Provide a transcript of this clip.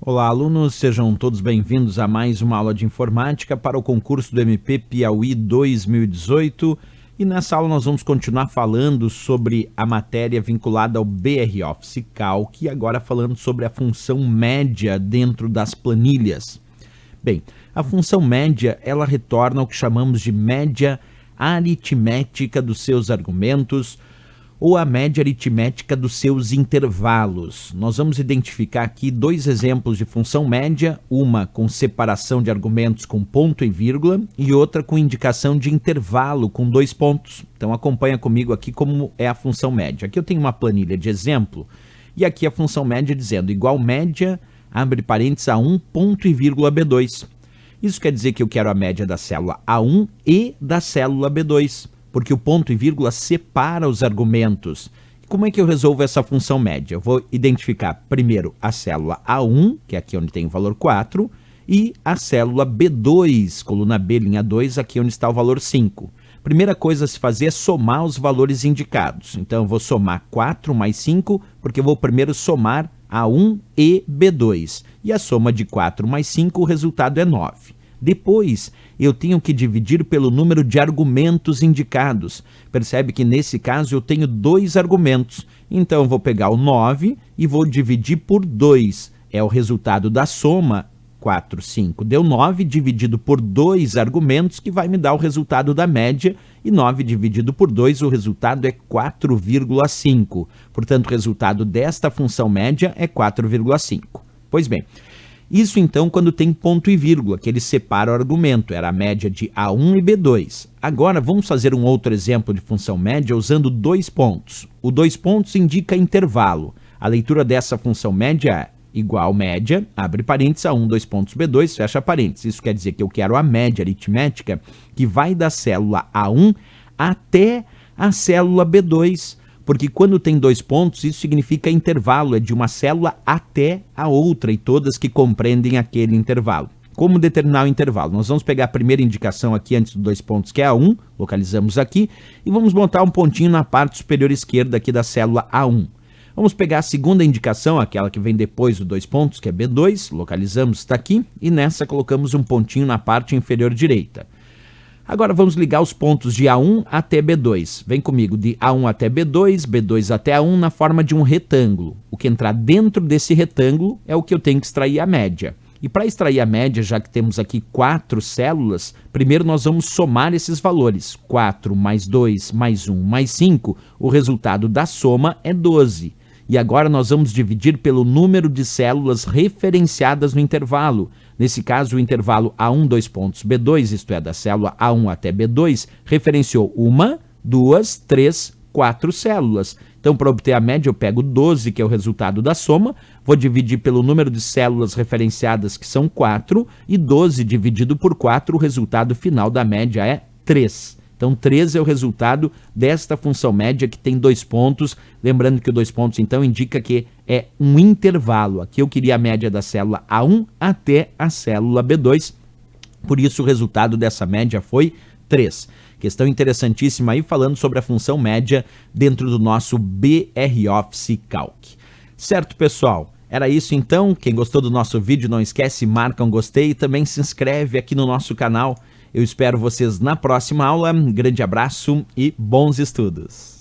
Olá, alunos, sejam todos bem-vindos a mais uma aula de informática para o concurso do MP Piauí 2018. E nessa aula nós vamos continuar falando sobre a matéria vinculada ao BR Office Calc, e agora falando sobre a função média dentro das planilhas. Bem, a função média, ela retorna ao que chamamos de média aritmética dos seus argumentos, ou a média aritmética dos seus intervalos. Nós vamos identificar aqui dois exemplos de função média, uma com separação de argumentos com ponto e vírgula e outra com indicação de intervalo com 2 pontos. Então acompanha comigo aqui como é a função média. Aqui eu tenho uma planilha de exemplo e aqui a função média dizendo igual média, abre parênteses, A1, ponto e vírgula B2. Isso quer dizer que eu quero a média da célula A1 e da célula B2. Porque o ponto e vírgula separa os argumentos. Como é que eu resolvo essa função média? Eu vou identificar primeiro a célula A1, que é aqui onde tem o valor 4, e a célula B2, coluna B, linha 2, aqui onde está o valor 5. Primeira coisa a se fazer é somar os valores indicados. Então, eu vou somar 4 mais 5, porque eu vou primeiro somar A1 e B2. E a soma de 4 mais 5, o resultado é 9. Depois, eu tenho que dividir pelo número de argumentos indicados. Percebe que nesse caso eu tenho 2 argumentos. Então, eu vou pegar o 9 e vou dividir por 2. É o resultado da soma, 4, 5. Deu 9 dividido por 2 argumentos, que vai me dar o resultado da média. E 9 dividido por 2, o resultado é 4,5. Portanto, o resultado desta função média é 4,5. Pois bem, isso então quando tem ponto e vírgula, que ele separa o argumento, era a média de A1 e B2. Agora vamos fazer um outro exemplo de função média usando 2 pontos. O 2 pontos indica intervalo. A leitura dessa função média é igual média, abre parênteses, A1, 2 pontos B2, fecha parênteses. Isso quer dizer que eu quero a média aritmética que vai da célula A1 até a célula B2. Porque quando tem 2 pontos, isso significa intervalo, é de uma célula até a outra, e todas que compreendem aquele intervalo. Como determinar o intervalo? Nós vamos pegar a primeira indicação aqui antes dos 2 pontos, que é A1, localizamos aqui, e vamos botar um pontinho na parte superior esquerda aqui da célula A1. Vamos pegar a segunda indicação, aquela que vem depois dos 2 pontos, que é B2, localizamos, está aqui, e nessa colocamos um pontinho na parte inferior direita. Agora vamos ligar os pontos de A1 até B2. Vem comigo, de A1 até B2, B2 até A1 na forma de um retângulo. O que entrar dentro desse retângulo é o que eu tenho que extrair a média. E para extrair a média, já que temos aqui 4 células, primeiro nós vamos somar esses valores. 4 mais 2 mais 1 mais 5, o resultado da soma é 12. E agora nós vamos dividir pelo número de células referenciadas no intervalo. Nesse caso, o intervalo A1, 2 pontos B2, isto é, da célula A1 até B2, referenciou 1, 2, 3, 4 células. Então, para obter a média, eu pego 12, que é o resultado da soma, vou dividir pelo número de células referenciadas, que são 4, e 12 dividido por 4, o resultado final da média é 3. Então, 3 é o resultado desta função média que tem 2 pontos. Lembrando que o 2 pontos, então, indica que é um intervalo. Aqui eu queria a média da célula A1 até a célula B2. Por isso, o resultado dessa média foi 3. Questão interessantíssima aí, falando sobre a função média dentro do nosso BR Office Calc. Certo, pessoal? Era isso, então. Quem gostou do nosso vídeo, não esquece, marca um gostei e também se inscreve aqui no nosso canal. Eu espero vocês na próxima aula. Um grande abraço e bons estudos!